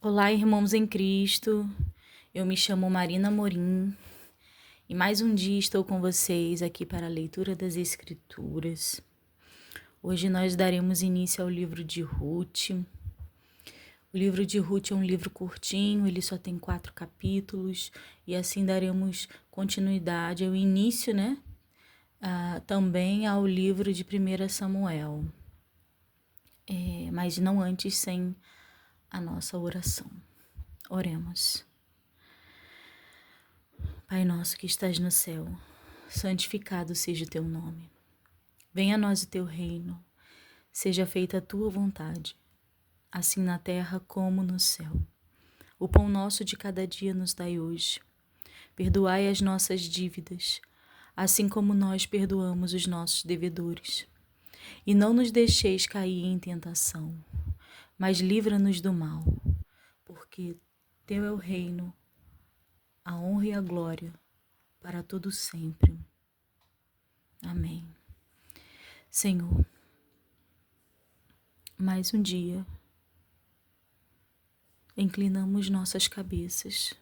Olá, irmãos em Cristo. Eu me chamo Marina Morim e mais um dia estou com vocês aqui para a leitura das Escrituras. Hoje nós daremos início ao livro de Ruth. O livro de Ruth é um livro curtinho, ele só tem 4 capítulos e assim daremos continuidade ao início, também ao livro de 1 Samuel, mas não antes sem a nossa oração. Oremos. Pai nosso que estás no céu, santificado seja o teu nome. Venha a nós o teu reino, seja feita a tua vontade, assim na terra como no céu. O pão nosso de cada dia nos dai hoje. Perdoai as nossas dívidas, assim como nós perdoamos os nossos devedores. E não nos deixeis cair em tentação, mas livra-nos do mal, porque teu é o reino, a honra e a glória, para todo sempre. Amém. Senhor, mais um dia, inclinamos nossas cabeças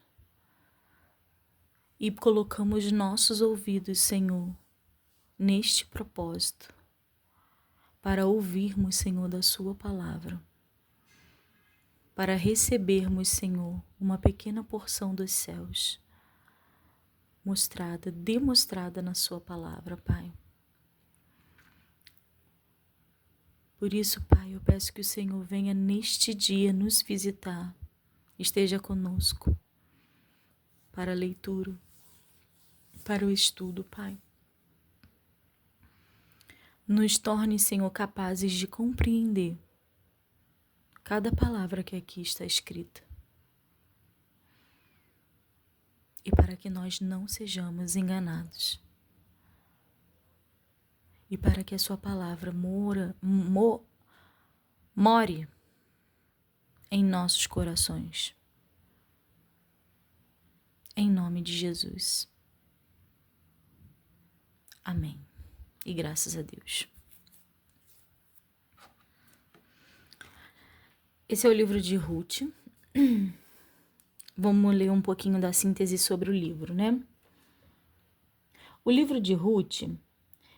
e colocamos nossos ouvidos, Senhor, neste propósito, para ouvirmos, Senhor, da sua palavra, para recebermos, Senhor, uma pequena porção dos céus, demonstrada na sua palavra, Pai. Por isso, Pai, eu peço que o Senhor venha neste dia nos visitar, esteja conosco para a leitura, para o estudo, Pai. Nos torne, Senhor, capazes de compreender cada palavra que aqui está escrita. E para que nós não sejamos enganados. E para que a sua palavra more em nossos corações. Em nome de Jesus. Amém. E graças a Deus. Esse é o livro de Ruth. Vamos ler um pouquinho da síntese sobre o livro, né? O livro de Ruth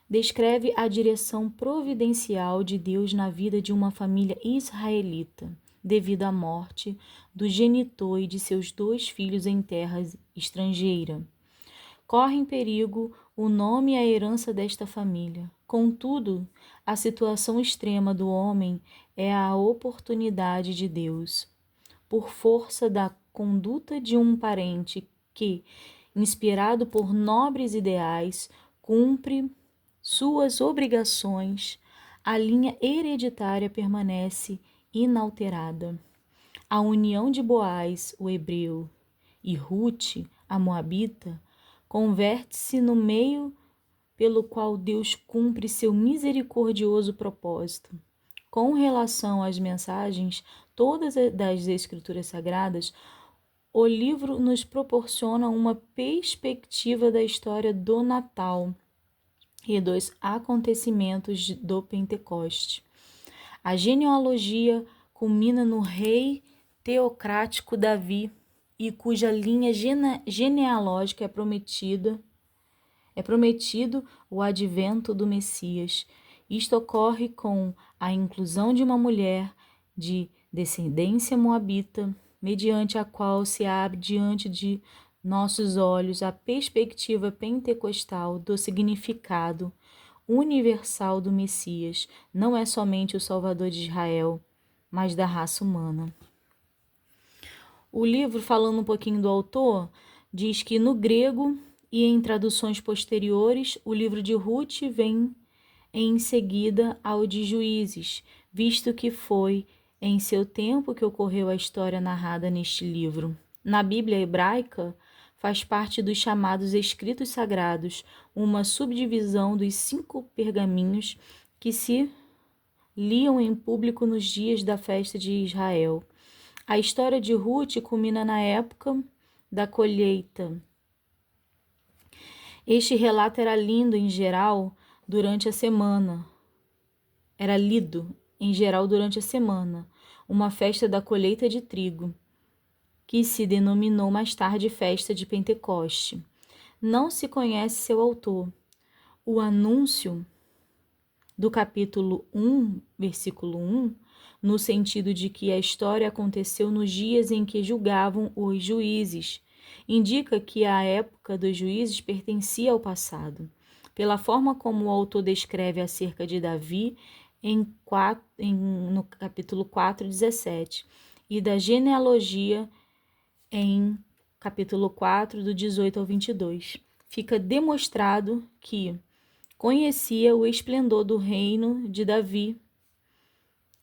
descreve a direção providencial de Deus na vida de uma família israelita, devido à morte do genitor e de seus 2 filhos em terra estrangeira. Corre em perigo o nome e a herança desta família. Contudo, a situação extrema do homem é a oportunidade de Deus, por força da conduta de um parente que, inspirado por nobres ideais, cumpre suas obrigações, a linha hereditária permanece inalterada. A união de Boaz, o hebreu, e Ruth, a moabita, converte-se no meio pelo qual Deus cumpre seu misericordioso propósito. Com relação às mensagens todas das Escrituras Sagradas, o livro nos proporciona uma perspectiva da história do Natal e dos acontecimentos do Pentecoste. A genealogia culmina no rei teocrático Davi, e cuja linha genealógica é prometido o advento do Messias. Isto ocorre com a inclusão de uma mulher de descendência moabita, mediante a qual se abre diante de nossos olhos a perspectiva pentecostal do significado universal do Messias. Não é somente o Salvador de Israel, mas da raça humana. O livro, falando um pouquinho do autor, diz que no grego e em traduções posteriores, o livro de Ruth vem em seguida ao de Juízes, visto que foi em seu tempo que ocorreu a história narrada neste livro. Na Bíblia hebraica, faz parte dos chamados Escritos Sagrados, uma subdivisão dos 5 pergaminhos que se liam em público nos dias da festa de Israel. A história de Ruth culmina na época da colheita. Este relato era lido em geral durante a semana, uma festa da colheita de trigo. que se denominou mais tarde Festa de Pentecoste. Não se conhece seu autor. O anúncio do capítulo 1, versículo 1, no sentido de que a história aconteceu nos dias em que julgavam os juízes, indica que a época dos juízes pertencia ao passado. Pela forma como o autor descreve acerca de Davi no capítulo 4, 17, e da genealogia em capítulo 4, do 18 ao 22, fica demonstrado que conhecia o esplendor do reino de Davi.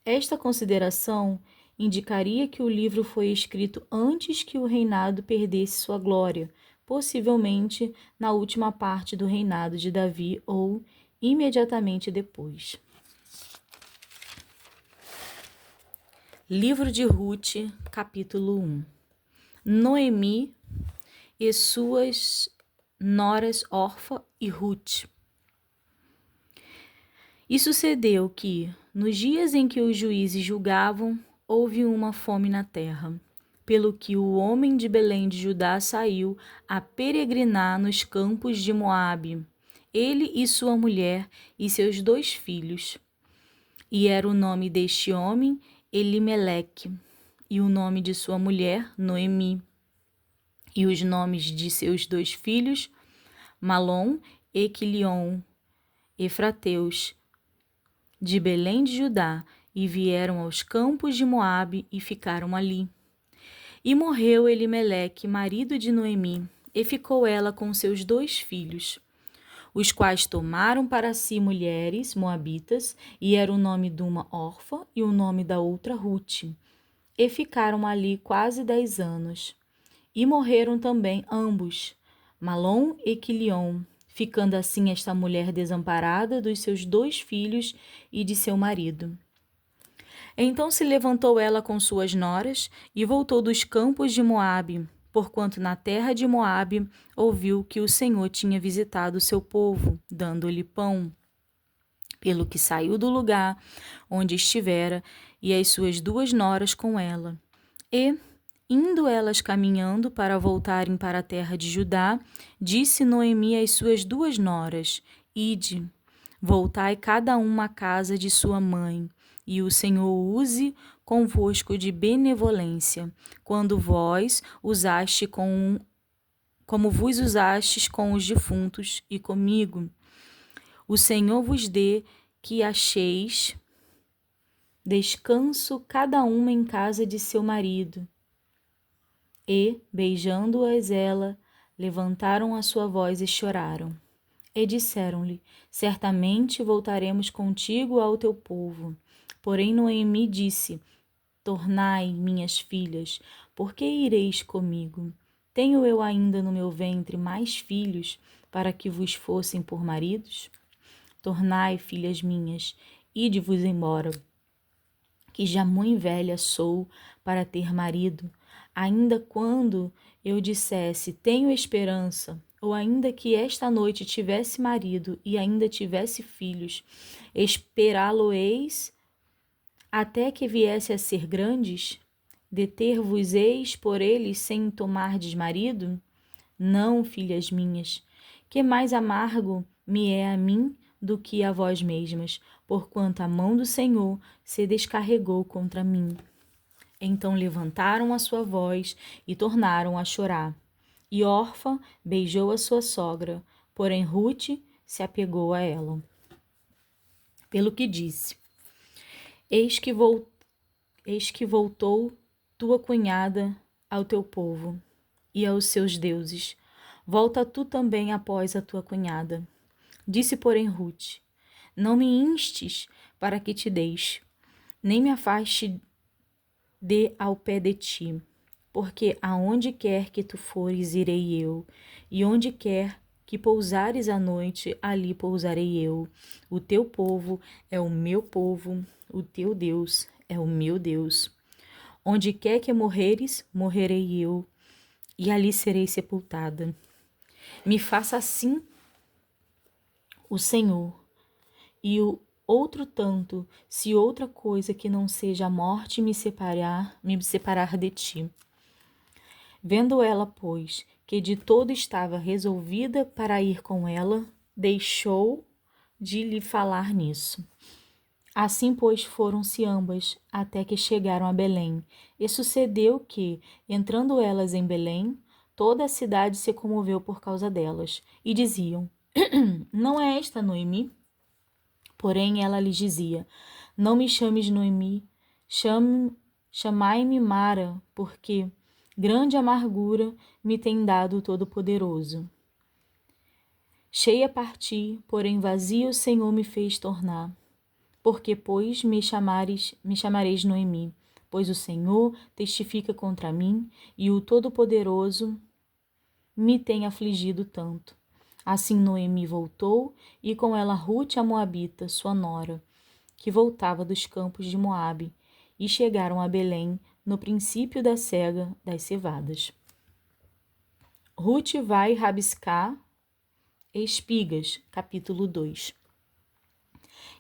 Esta consideração indicaria que o livro foi escrito antes que o reinado perdesse sua glória, possivelmente na última parte do reinado de Davi ou imediatamente depois. Livro de Ruth, capítulo 1. Noemi e suas noras Orfa e Ruth. E sucedeu que, nos dias em que os juízes julgavam, houve uma fome na terra, pelo que o homem de Belém de Judá saiu a peregrinar nos campos de Moabe, ele e sua mulher e seus 2 filhos. E era o nome deste homem Elimeleque, e o nome de sua mulher Noemi, e os nomes de seus 2 filhos Malom e Quilion, efrateus, de Belém de Judá, e vieram aos campos de Moabe e ficaram ali. E morreu Elimeleque, marido de Noemi, e ficou ela com seus 2 filhos, os quais tomaram para si mulheres moabitas, e era o nome de uma Orfa e o nome da outra Ruth, e ficaram ali quase 10 anos. E morreram também ambos, Malom e Quilion, ficando assim esta mulher desamparada dos seus 2 filhos e de seu marido. Então se levantou ela com suas noras e voltou dos campos de Moabe, porquanto na terra de Moabe ouviu que o Senhor tinha visitado o seu povo, dando-lhe pão. Pelo que saiu do lugar onde estivera, e as suas 2 noras com ela. E, indo elas caminhando para voltarem para a terra de Judá, disse Noemi às suas 2 noras: Ide, voltai cada uma à casa de sua mãe, e o Senhor use convosco de benevolência, quando vós usaste como vos usastes com os defuntos e comigo. O Senhor vos dê que acheis descanso cada uma em casa de seu marido. E, beijando-as ela, levantaram a sua voz e choraram. E disseram-lhe: Certamente voltaremos contigo ao teu povo. Porém Noemi disse: Tornai, minhas filhas, por que ireis comigo? Tenho eu ainda no meu ventre mais filhos, para que vos fossem por maridos? Tornai, filhas minhas, ide-vos embora, que já muito velha sou para ter marido. Ainda quando eu dissesse, tenho esperança, ou ainda que esta noite tivesse marido e ainda tivesse filhos, esperá-lo-eis até que viesse a ser grandes? Deter-vos-eis por eles sem tomardes marido? Não, filhas minhas, que mais amargo me é a mim do que a vós mesmas, porquanto a mão do Senhor se descarregou contra mim. Então levantaram a sua voz e tornaram a chorar. E Orfa beijou a sua sogra, porém Ruth se apegou a ela. Pelo que disse: Eis que voltou tua cunhada ao teu povo e aos seus deuses. Volta tu também após a tua cunhada. Disse, porém, Ruth: Não me instes para que te deixe, nem me afaste de ao pé de ti, porque aonde quer que tu fores, irei eu, e onde quer que pousares à noite, ali pousarei eu. O teu povo é o meu povo, o teu Deus é o meu Deus. Onde quer que morreres, morrerei eu, e ali serei sepultada. Me faça assim o Senhor, e o outro tanto, se outra coisa que não seja a morte me separar de ti. Vendo ela, pois, que de todo estava resolvida para ir com ela, deixou de lhe falar nisso. Assim, pois, foram-se ambas, até que chegaram a Belém. E sucedeu que, entrando elas em Belém, toda a cidade se comoveu por causa delas, e diziam: Não é esta Noemi? Porém, ela lhes dizia: Não me chames Noemi, chamai-me Mara, porque grande amargura me tem dado o Todo-Poderoso. Cheia parti, porém vazio o Senhor me fez tornar. Porque, pois, me chamareis Noemi, pois o Senhor testifica contra mim, e o Todo-Poderoso me tem afligido tanto. Assim Noemi voltou, e com ela Rute a Moabita, sua nora, que voltava dos campos de Moabe, e chegaram a Belém no princípio da cega das cevadas. Rute vai rabiscar espigas, capítulo 2.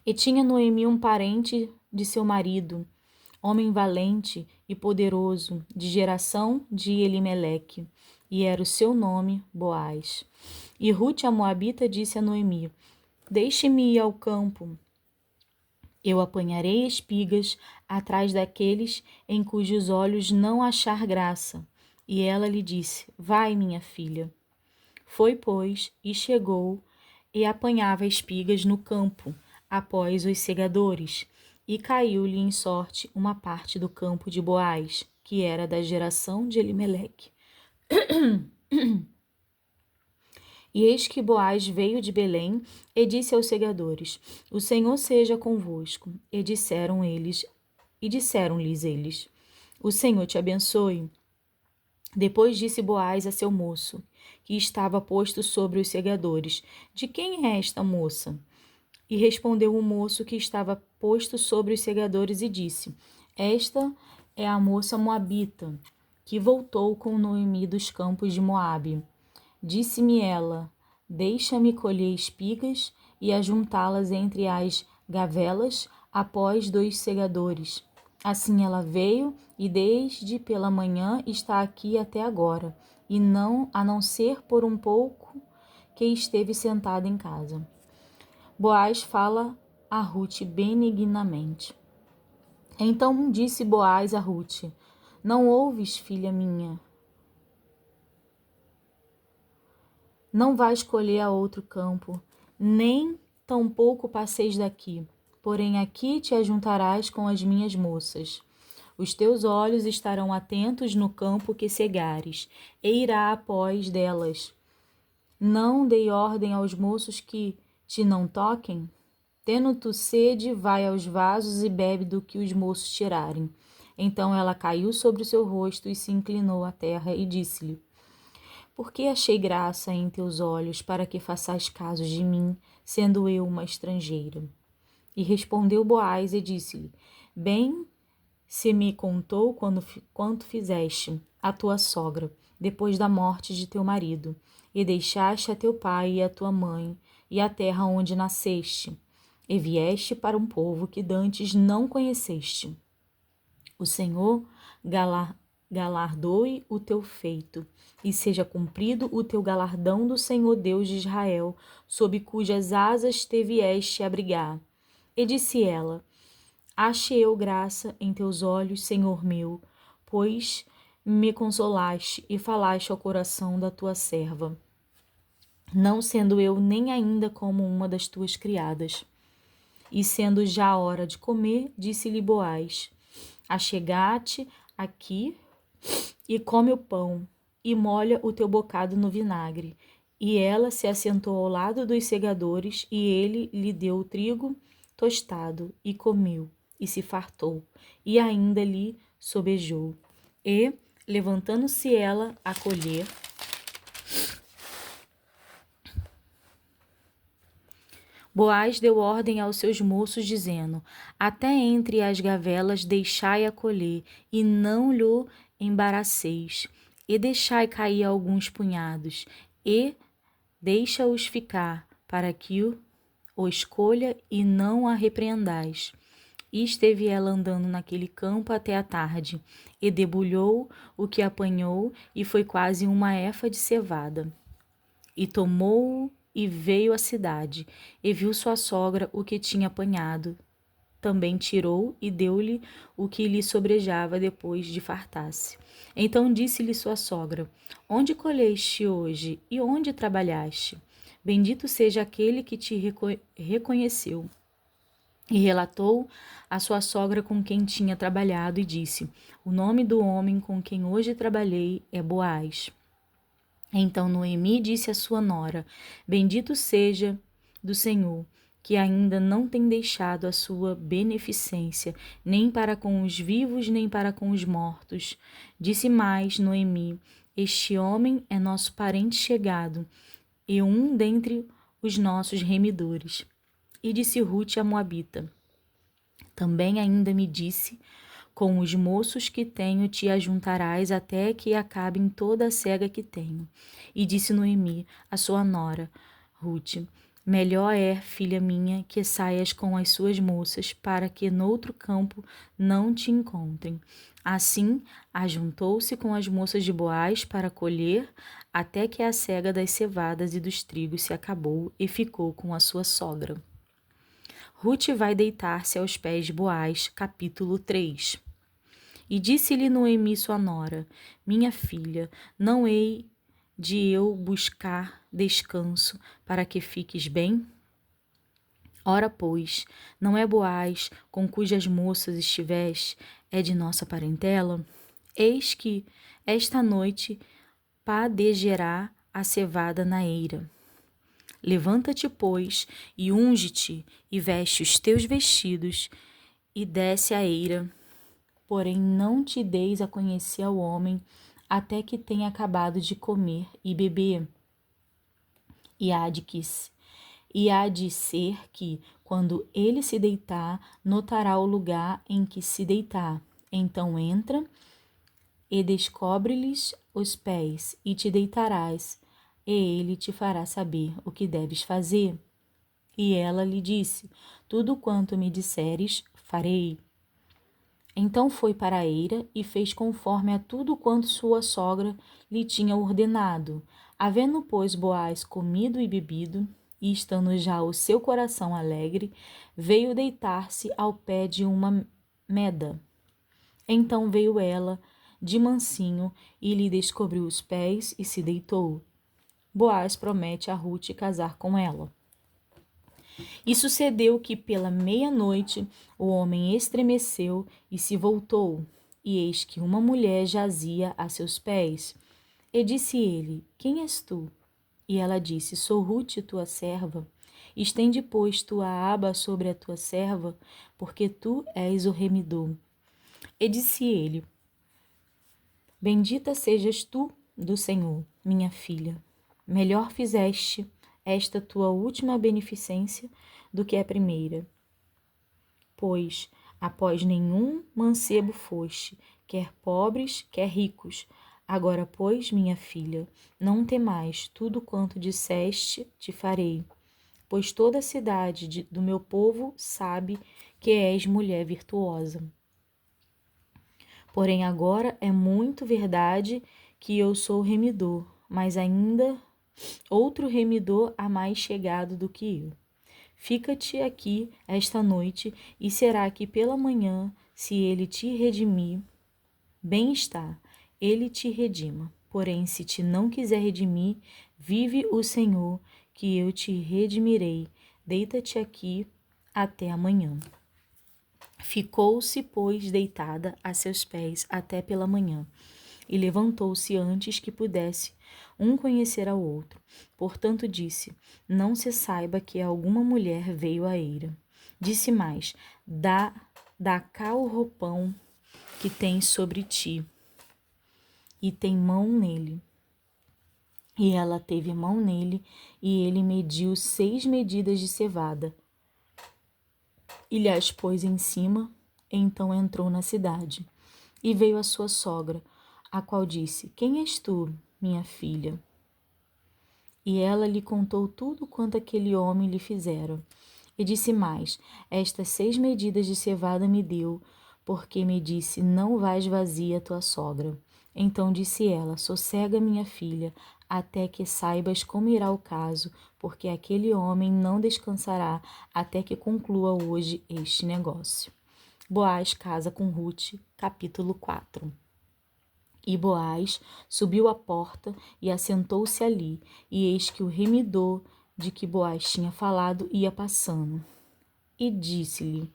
E tinha Noemi um parente de seu marido, homem valente e poderoso, de geração de Elimeleque, e era o seu nome Boaz. E Rute a Moabita disse a Noemi: Deixe-me ir ao campo. Eu apanharei espigas atrás daqueles em cujos olhos não achar graça. E ela lhe disse: Vai, minha filha. Foi, pois, e chegou, e apanhava espigas no campo, após os segadores, e caiu-lhe em sorte uma parte do campo de Boaz, que era da geração de Elimeleque. E eis que Boaz veio de Belém e disse aos segadores: O Senhor seja convosco. E disseram-lhes eles: O Senhor te abençoe. Depois disse Boaz a seu moço, que estava posto sobre os segadores: De quem é esta moça? E respondeu o moço que estava posto sobre os segadores e disse: Esta é a moça moabita, que voltou com Noemi dos campos de Moabe. Disse-me ela: Deixa-me colher espigas e ajuntá-las entre as gavelas após 2 segadores. Assim ela veio e desde pela manhã está aqui até agora, e a não ser por um pouco que esteve sentada em casa. Boaz fala a Rute benignamente. Então disse Boaz a Rute: Não ouves, filha minha? Não vais colher a outro campo, nem tampouco passeis daqui. Porém aqui te ajuntarás com as minhas moças. Os teus olhos estarão atentos no campo que cegares, e irá após delas. Não dei ordem aos moços que te não toquem? Tendo tu sede, vai aos vasos e bebe do que os moços tirarem. Então ela caiu sobre o seu rosto e se inclinou à terra e disse-lhe: Por que achei graça em teus olhos para que façais caso de mim, sendo eu uma estrangeira? E respondeu Boaz e disse-lhe: Bem se me contou quanto fizeste a tua sogra, depois da morte de teu marido, e deixaste a teu pai e a tua mãe, e a terra onde nasceste, e vieste para um povo que dantes não conheceste. O Senhor galardoe o teu feito, e seja cumprido o teu galardão do Senhor Deus de Israel, sob cujas asas te vieste abrigar. E disse ela: Ache eu graça em teus olhos, Senhor meu, pois me consolaste e falaste ao coração da tua serva, não sendo eu nem ainda como uma das tuas criadas. E sendo já a hora de comer, disse-lhe Boaz: Achega-te aqui e come o pão, e molha o teu bocado no vinagre. E ela se assentou ao lado dos segadores, e ele lhe deu o trigo tostado, e comeu, e se fartou, e ainda lhe sobejou. E, levantando-se ela a colher, Boaz deu ordem aos seus moços, dizendo: Até entre as gavelas deixai-a colher, e não lhe embaraceis, e deixai cair alguns punhados, e deixa-os ficar, para que o escolha e não a repreendais. E esteve ela andando naquele campo até a tarde, e debulhou o que apanhou, e foi quase uma efa de cevada. E tomou-o e veio à cidade, e viu sua sogra o que tinha apanhado. Também tirou e deu-lhe o que lhe sobrejava depois de fartar-se. Então disse-lhe sua sogra: Onde colheste hoje e onde trabalhaste? Bendito seja aquele que te reconheceu. E relatou a sua sogra com quem tinha trabalhado e disse: O nome do homem com quem hoje trabalhei é Boaz. Então Noemi disse à sua nora: Bendito seja do Senhor, que ainda não tem deixado a sua beneficência, nem para com os vivos, nem para com os mortos. Disse mais Noemi: Este homem é nosso parente chegado, e um dentre os nossos remidores. E disse Rute a Moabita: Também ainda me disse: Com os moços que tenho te ajuntarás até que acabem toda a cega que tenho. E disse Noemi, a sua nora, Rute: Melhor é, filha minha, que saias com as suas moças, para que noutro campo não te encontrem. Assim, ajuntou-se com as moças de Boaz para colher, até que a cega das cevadas e dos trigos se acabou, e ficou com a sua sogra. Rute vai deitar-se aos pés de Boaz, capítulo 3. E disse-lhe Noemi sua nora: Minha filha, não hei de eu buscar descanso para que fiques bem? Ora, pois, não é Boaz, com cujas moças estiveste, é de nossa parentela? Eis que esta noite padegerá a cevada na eira. Levanta-te, pois, e unge-te, e veste os teus vestidos, e desce a eira. Porém, não te deis a conhecer ao homem, até que tenha acabado de comer e beber. E há de ser que, quando ele se deitar, notará o lugar em que se deitar. Então entra e descobre-lhes os pés, e te deitarás, e ele te fará saber o que deves fazer. E ela lhe disse: Tudo quanto me disseres, farei. Então foi para a eira e fez conforme a tudo quanto sua sogra lhe tinha ordenado. Havendo, pois, Boaz comido e bebido, e estando já o seu coração alegre, veio deitar-se ao pé de uma meda. Então veio ela de mansinho e lhe descobriu os pés e se deitou. Boaz promete a Rute casar com ela. E sucedeu que pela meia-noite o homem estremeceu e se voltou, e eis que uma mulher jazia a seus pés. E disse ele: Quem és tu? E ela disse: Sou Rute, tua serva. Estende, pois, tua aba sobre a tua serva, porque tu és o remidor. E disse ele: Bendita sejas tu do Senhor, minha filha. Melhor fizeste esta tua última beneficência do que a primeira. Pois, após nenhum mancebo foste, quer pobres, quer ricos. Agora, pois, minha filha, não temais, tudo quanto disseste te farei. Pois toda a cidade do meu povo sabe que és mulher virtuosa. Porém, agora é muito verdade que eu sou remidor, mas ainda outro remidor há mais chegado do que eu. Fica-te aqui esta noite, e será que pela manhã, se ele te redimir, bem está, ele te redima. Porém, se te não quiser redimir, vive o Senhor, que eu te redimirei. Deita-te aqui até amanhã. Ficou-se, pois, deitada a seus pés até pela manhã, e levantou-se antes que pudesse um conhecer ao outro. Portanto disse: Não se saiba que alguma mulher veio à eira. Disse mais: Dá cá o roupão que tens sobre ti, e tem mão nele. E ela teve mão nele, e ele mediu 6 medidas de cevada, e lhe pôs em cima. Então entrou na cidade. E veio a sua sogra, a qual disse: Quem és tu, minha filha? E ela lhe contou tudo quanto aquele homem lhe fizera. E disse mais: estas 6 medidas de cevada me deu, porque me disse: não vais vazia tua sogra. Então disse ela: sossega, minha filha, até que saibas como irá o caso, porque aquele homem não descansará até que conclua hoje este negócio. Boaz casa com Ruth, capítulo 4. E Boaz subiu à porta e assentou-se ali, e eis que o remidor de que Boaz tinha falado ia passando. E disse-lhe: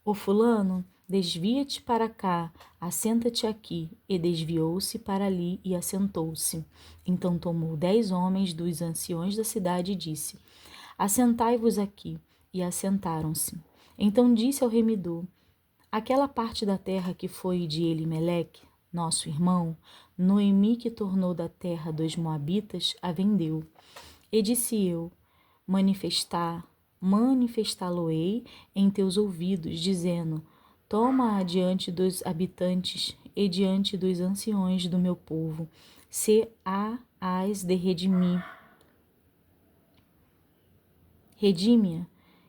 o fulano, desvia-te para cá, assenta-te aqui. E desviou-se para ali e assentou-se. Então tomou 10 homens dos anciões da cidade e disse: assentai-vos aqui. E assentaram-se. Então disse ao remidor: aquela parte da terra que foi de Elimeleque, nosso irmão, Noemi, que tornou da terra dos Moabitas, a vendeu. E disse eu: manifestá-lo-ei em teus ouvidos, dizendo: toma-a diante dos habitantes e diante dos anciões do meu povo, se a has de redime-a,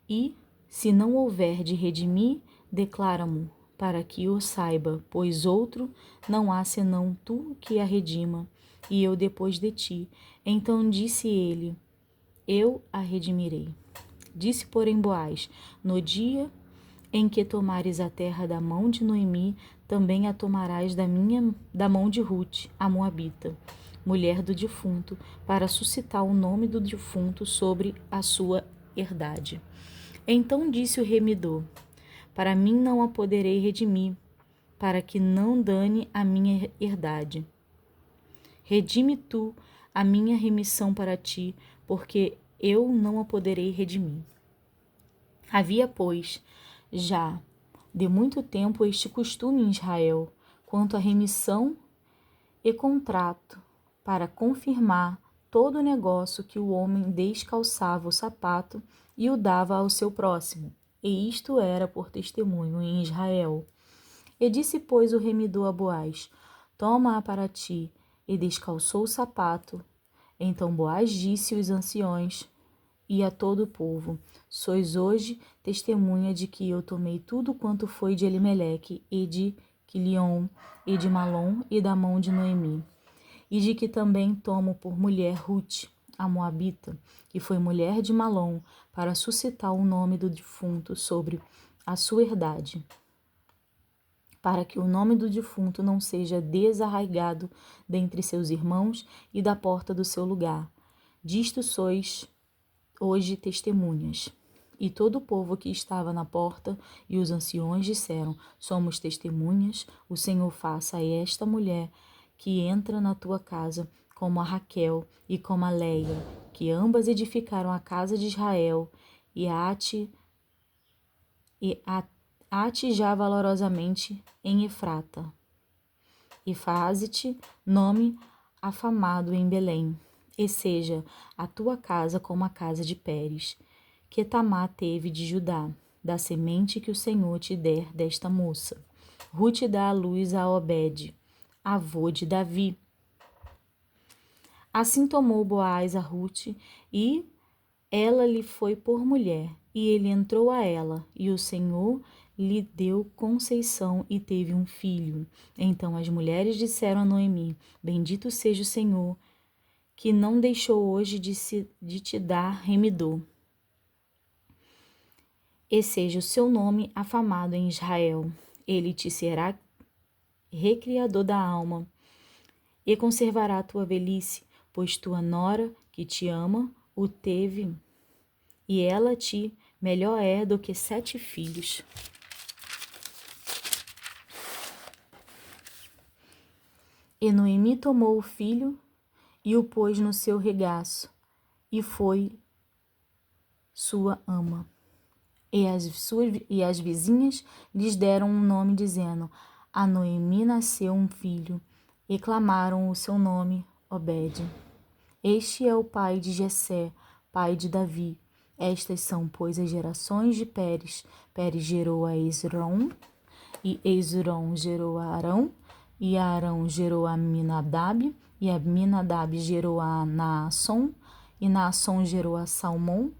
e, se não houver de redimir, declara-mo, para que o saiba, pois outro não há senão tu que a redima, e eu depois de ti. Então disse ele: eu a redimirei. Disse, porém, Boaz: no dia em que tomares a terra da mão de Noemi, também a tomarás da mão de Ruth, a moabita, mulher do defunto, para suscitar o nome do defunto sobre a sua herdade. Então disse o remidor: para mim não a poderei redimir, para que não dane a minha herdade. Redime tu a minha remissão para ti, porque eu não a poderei redimir. Havia, pois, já de muito tempo este costume em Israel, quanto à remissão e contrato, para confirmar todo o negócio que o homem descalçava o sapato e o dava ao seu próximo, e isto era por testemunho em Israel. E disse, pois, o remidor a Boaz: toma-a para ti, e descalçou o sapato. Então Boaz disse aos anciões e a todo o povo: sois hoje testemunha de que eu tomei tudo quanto foi de Elimeleque e de Quilion e de Malom e da mão de Noemi, e de que também tomo por mulher Ruth, a moabita, que foi mulher de Malom, para suscitar o nome do defunto sobre a sua herdade, para que o nome do defunto não seja desarraigado dentre seus irmãos e da porta do seu lugar. Disto sois hoje testemunhas. E todo o povo que estava na porta e os anciões disseram: somos testemunhas, o Senhor faça a esta mulher que entra na tua casa, como a Raquel e como a Leia, que ambas edificaram a casa de Israel, e ate já valorosamente em Efrata. E faze-te nome afamado em Belém, e seja a tua casa como a casa de Pérez, que Tamar teve de Judá, da semente que o Senhor te der desta moça. Ruth dá à luz a Obed, avô de Davi. Assim tomou Boaz a Ruth, e ela lhe foi por mulher, e ele entrou a ela, e o Senhor lhe deu conceição e teve um filho. Então as mulheres disseram a Noemi: bendito seja o Senhor, que não deixou hoje de te dar remidor, e seja o seu nome afamado em Israel. Ele te será recriador da alma, e conservará a tua velhice, pois tua nora, que te ama, o teve, e ela te melhor é do que 7 filhos. E Noemi tomou o filho e o pôs no seu regaço, e foi sua ama. E as vizinhas lhes deram um nome, dizendo: a Noemi nasceu um filho, e clamaram o seu nome Obed. Este é o pai de Jessé, pai de Davi. Estas são, pois, as gerações de Pérez. Pérez gerou a Esrom, e Esrom gerou a Arão, e Arão gerou a Aminadab, e Aminadab gerou a Naasson, e Naasson gerou a Salmão,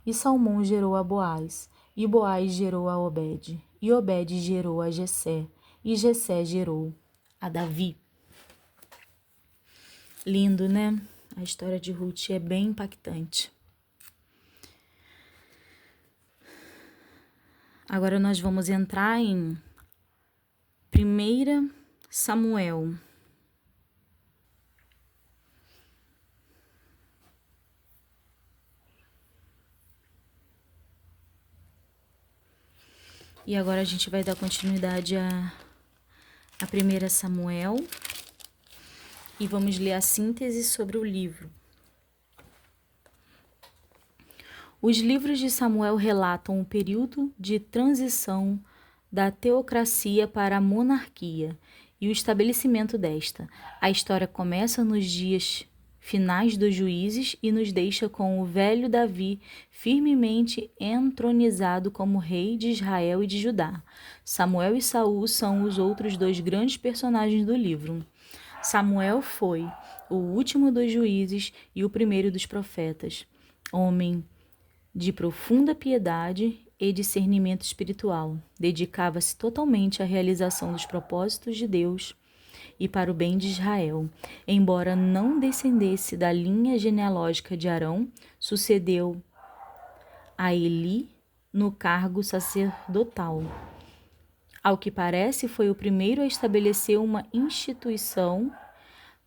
E Salmão gerou a Boaz, e Boaz gerou a Obed, e Obed gerou a Jessé, e Jessé gerou a Davi. Lindo, né? A história de Ruth é bem impactante. Agora nós vamos entrar em 1 Samuel. E agora a gente vai dar continuidade a 1 Samuel e vamos ler a síntese sobre o livro. Os livros de Samuel relatam o período de transição da teocracia para a monarquia e o estabelecimento desta. A história começa nos dias finais dos juízes e nos deixa com o velho Davi firmemente entronizado como rei de Israel e de Judá. Samuel e Saul são os outros dois grandes personagens do livro. Samuel foi o último dos juízes e o primeiro dos profetas, homem de profunda piedade e discernimento espiritual. Dedicava-se totalmente à realização dos propósitos de Deus e para o bem de Israel. Embora não descendesse da linha genealógica de Arão, sucedeu a Eli no cargo sacerdotal. Ao que parece, foi o primeiro a estabelecer uma instituição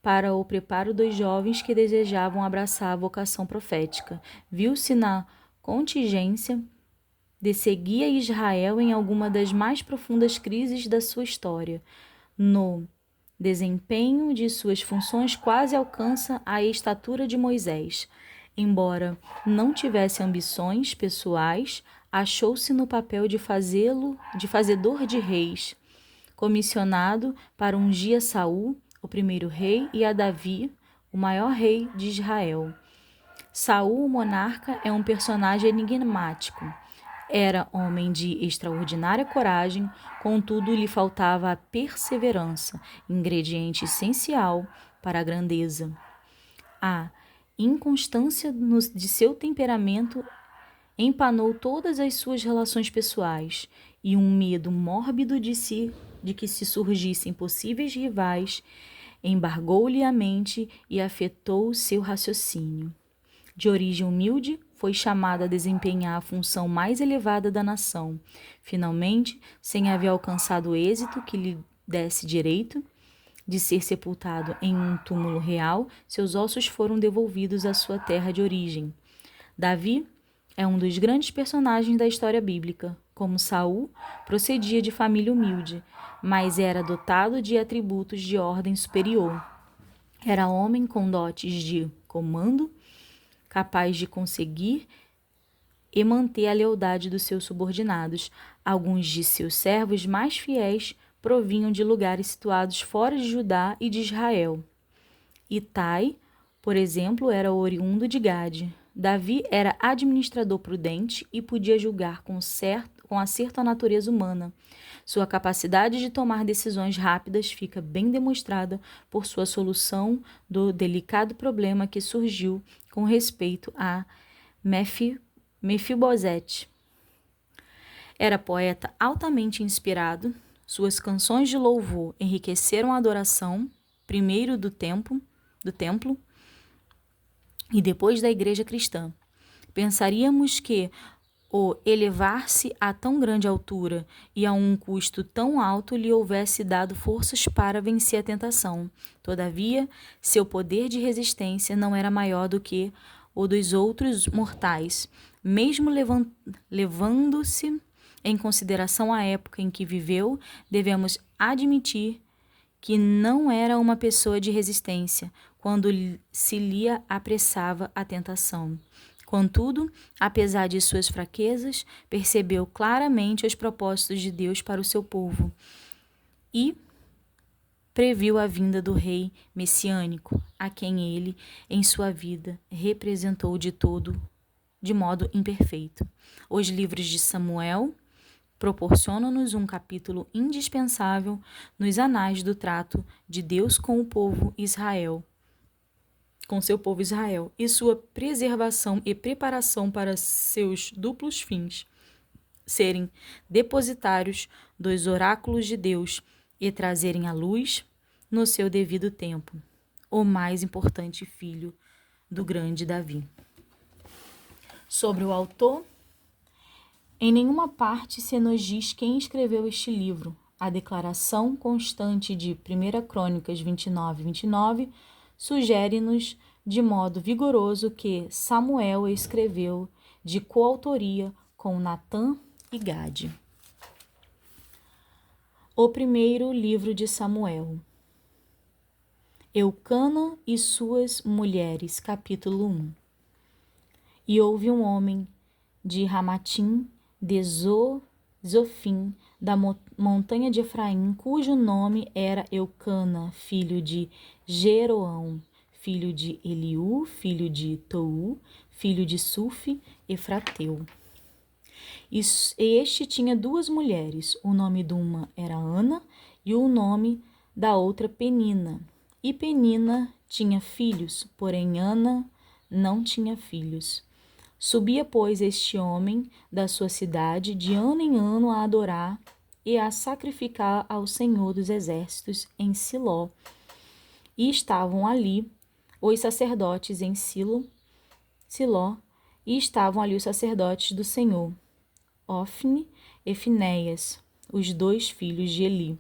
para o preparo dos jovens que desejavam abraçar a vocação profética. Viu-se na contingência de seguir a Israel em alguma das mais profundas crises da sua história. No desempenho de suas funções quase alcança a estatura de Moisés. Embora não tivesse ambições pessoais, achou-se no papel de fazedor de reis, comissionado para ungir a Saul, o primeiro rei, e a Davi, o maior rei de Israel. Saul, o monarca, é um personagem enigmático. Era homem de extraordinária coragem, contudo lhe faltava a perseverança, ingrediente essencial para a grandeza. A inconstância de seu temperamento empanou todas as suas relações pessoais, e um medo mórbido de que se surgissem possíveis rivais embargou-lhe a mente e afetou seu raciocínio. De origem humilde, foi chamado a desempenhar a função mais elevada da nação. Finalmente, sem haver alcançado o êxito que lhe desse direito de ser sepultado em um túmulo real, seus ossos foram devolvidos à sua terra de origem. Davi é um dos grandes personagens da história bíblica. Como Saul, procedia de família humilde, mas era dotado de atributos de ordem superior. Era homem com dotes de comando, capaz de conseguir e manter a lealdade dos seus subordinados. Alguns de seus servos mais fiéis provinham de lugares situados fora de Judá e de Israel. Itai, por exemplo, era oriundo de Gade. Davi era administrador prudente e podia julgar com acerto a natureza humana. Sua capacidade de tomar decisões rápidas fica bem demonstrada por sua solução do delicado problema que surgiu com respeito a Mefibosete. Era poeta altamente inspirado. Suas canções de louvor enriqueceram a adoração, primeiro do templo e depois da igreja cristã. Pensaríamos que o elevar-se a tão grande altura e a um custo tão alto lhe houvesse dado forças para vencer a tentação. Todavia, seu poder de resistência não era maior do que o dos outros mortais. Mesmo levando-se em consideração a época em que viveu, devemos admitir que não era uma pessoa de resistência quando se lhe apressava a tentação. Contudo, apesar de suas fraquezas, percebeu claramente os propósitos de Deus para o seu povo e previu a vinda do rei messiânico, a quem ele, em sua vida, representou de modo imperfeito. Os livros de Samuel proporcionam-nos um capítulo indispensável nos anais do trato de Deus com o povo Israel. com seu povo Israel, e sua preservação e preparação para seus duplos fins, serem depositários dos oráculos de Deus e trazerem à luz, no seu devido tempo, o mais importante filho do grande Davi. Sobre o autor, em nenhuma parte se nos diz quem escreveu este livro. A declaração constante de 1 Crônicas 29:29 sugere-nos de modo vigoroso que Samuel escreveu de coautoria com Natã e Gade. O primeiro livro de Samuel. Eucana e suas mulheres, capítulo 1. E houve um homem de Ramatim, de Zofim, da montanha de Efraim, cujo nome era Eucana, filho de Jeroão, filho de Eliú, filho de Tou, filho de Sufi, Efrateu. E este tinha duas mulheres, o nome de uma era Ana e o nome da outra Penina. E Penina tinha filhos, porém Ana não tinha filhos. Subia, pois, este homem da sua cidade de ano em ano a adorar e a sacrificar ao Senhor dos Exércitos em Siló. E estavam ali os sacerdotes em Siló, e estavam ali os sacerdotes do Senhor, Ofni e Finéias, os dois filhos de Eli.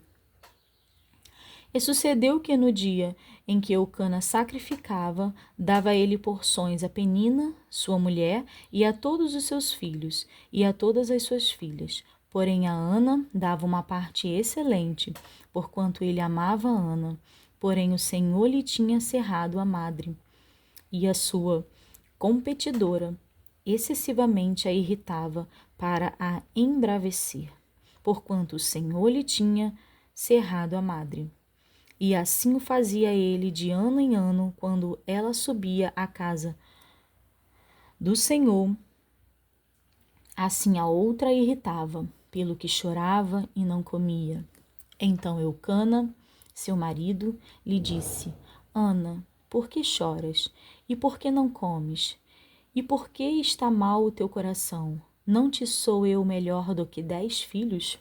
E sucedeu que no dia em que Eucana sacrificava, dava ele porções a Penina, sua mulher, e a todos os seus filhos, e a todas as suas filhas. Porém a Ana dava uma parte excelente, porquanto ele amava Ana. Porém o Senhor lhe tinha cerrado a madre, e a sua competidora excessivamente a irritava para a embravecer, porquanto o Senhor lhe tinha cerrado a madre. E assim o fazia ele de ano em ano, quando ela subia à casa do Senhor. Assim a outra a irritava, pelo que chorava e não comia. Então Eucana, seu marido, lhe disse: Ana, por que choras? E por que não comes? E por que está mal o teu coração? Não te sou eu melhor do que 10 filhos?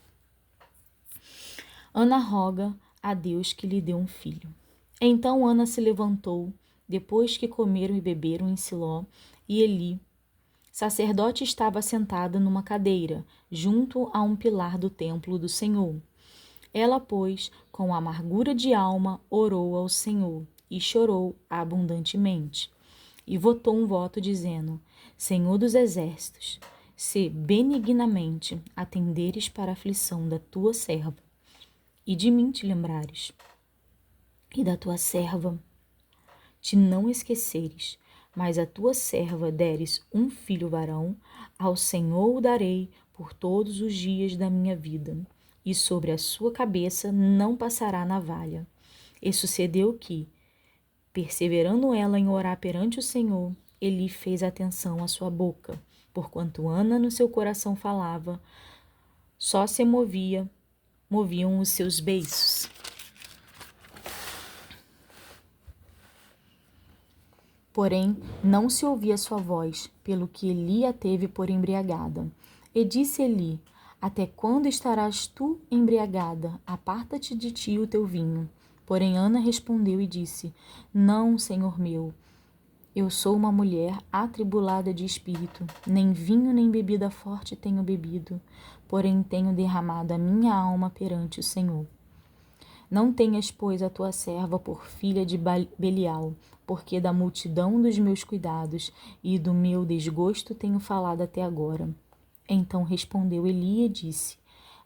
Ana roga a Deus que lhe dê um filho. Então Ana se levantou, depois que comeram e beberam em Siló, e Eli, sacerdote, estava sentada numa cadeira, junto a um pilar do templo do Senhor. Ela, pois, com amargura de alma, orou ao Senhor e chorou abundantemente. E votou um voto dizendo: Senhor dos exércitos, se benignamente atenderes para a aflição da tua serva, e de mim te lembrares, e da tua serva te não esqueceres, mas a tua serva deres um filho varão, ao Senhor o darei por todos os dias da minha vida, e sobre a sua cabeça não passará navalha. E sucedeu que, perseverando ela em orar perante o Senhor, Eli fez atenção à sua boca, porquanto Ana no seu coração falava, só se moviam os seus beiços. Porém, não se ouvia sua voz, pelo que Eli a teve por embriagada. E disse Eli: Até quando estarás tu embriagada? Aparta-te de ti o teu vinho. Porém Ana respondeu e disse: Não, Senhor meu, eu sou uma mulher atribulada de espírito, nem vinho nem bebida forte tenho bebido, porém tenho derramado a minha alma perante o Senhor. Não tenhas, pois, a tua serva por filha de Belial, porque da multidão dos meus cuidados e do meu desgosto tenho falado até agora. Então respondeu Eli e disse: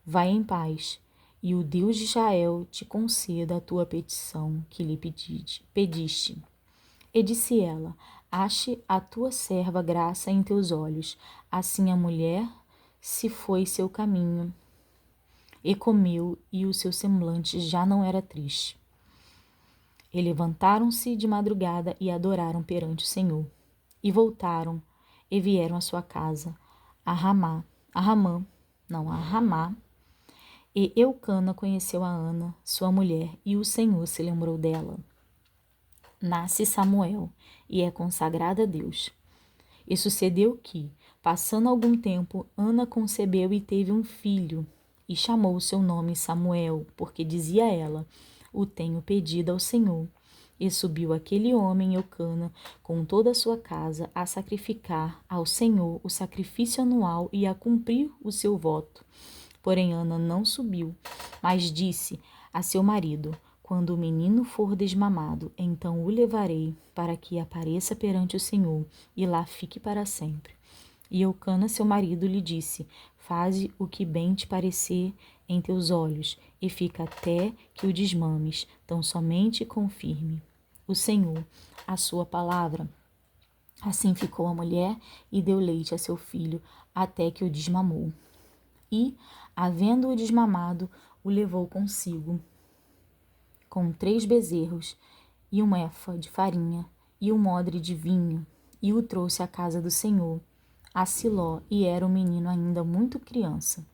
Vai em paz, e o Deus de Israel te conceda a tua petição que lhe pediste. E disse ela: Ache a tua serva graça em teus olhos. Assim a mulher se foi seu caminho, e comeu, e o seu semblante já não era triste. E levantaram-se de madrugada e adoraram perante o Senhor. E voltaram, e vieram à sua casa, a Ramá. E Eucana conheceu a Ana, sua mulher, e o Senhor se lembrou dela. nasce Samuel e é consagrada a Deus. E sucedeu que, passando algum tempo, Ana concebeu e teve um filho, e chamou o seu nome Samuel, porque dizia ela: o tenho pedido ao Senhor. E subiu aquele homem Eucana com toda a sua casa a sacrificar ao Senhor o sacrifício anual e a cumprir o seu voto. Porém Ana não subiu, mas disse a seu marido: quando o menino for desmamado, então o levarei para que apareça perante o Senhor e lá fique para sempre. E Eucana, seu marido, lhe disse: faze o que bem te parecer em teus olhos, e fica até que o desmames, tão somente confirme o Senhor a sua palavra. Assim ficou a mulher e deu leite a seu filho, até que o desmamou. E, havendo-o desmamado, o levou consigo, com 3 bezerros, e um efa de farinha, e um odre de vinho, e o trouxe à casa do Senhor, a Siló, e era o menino ainda muito criança.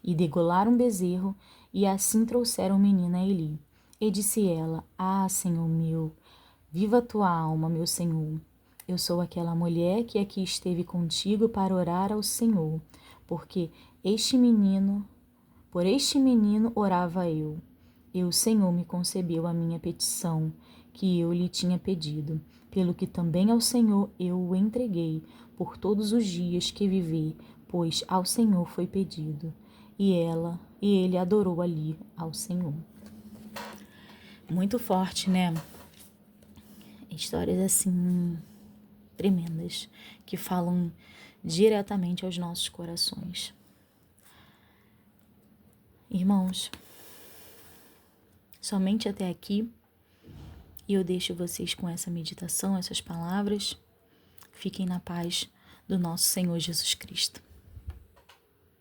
E degolaram um bezerro, e assim trouxeram o menino a Eli. E disse ela: ah, Senhor meu, viva a tua alma, meu Senhor. Eu sou aquela mulher que aqui esteve contigo para orar ao Senhor, porque por este menino orava eu. E o Senhor me concebeu a minha petição, que eu lhe tinha pedido, pelo que também ao Senhor eu o entreguei por todos os dias que vivi, pois ao Senhor foi pedido. E ele adorou ali ao Senhor. Muito forte, né? Histórias assim tremendas que falam diretamente aos nossos corações. Irmãos, somente até aqui, e eu deixo vocês com essa meditação, essas palavras. Fiquem na paz do nosso Senhor Jesus Cristo.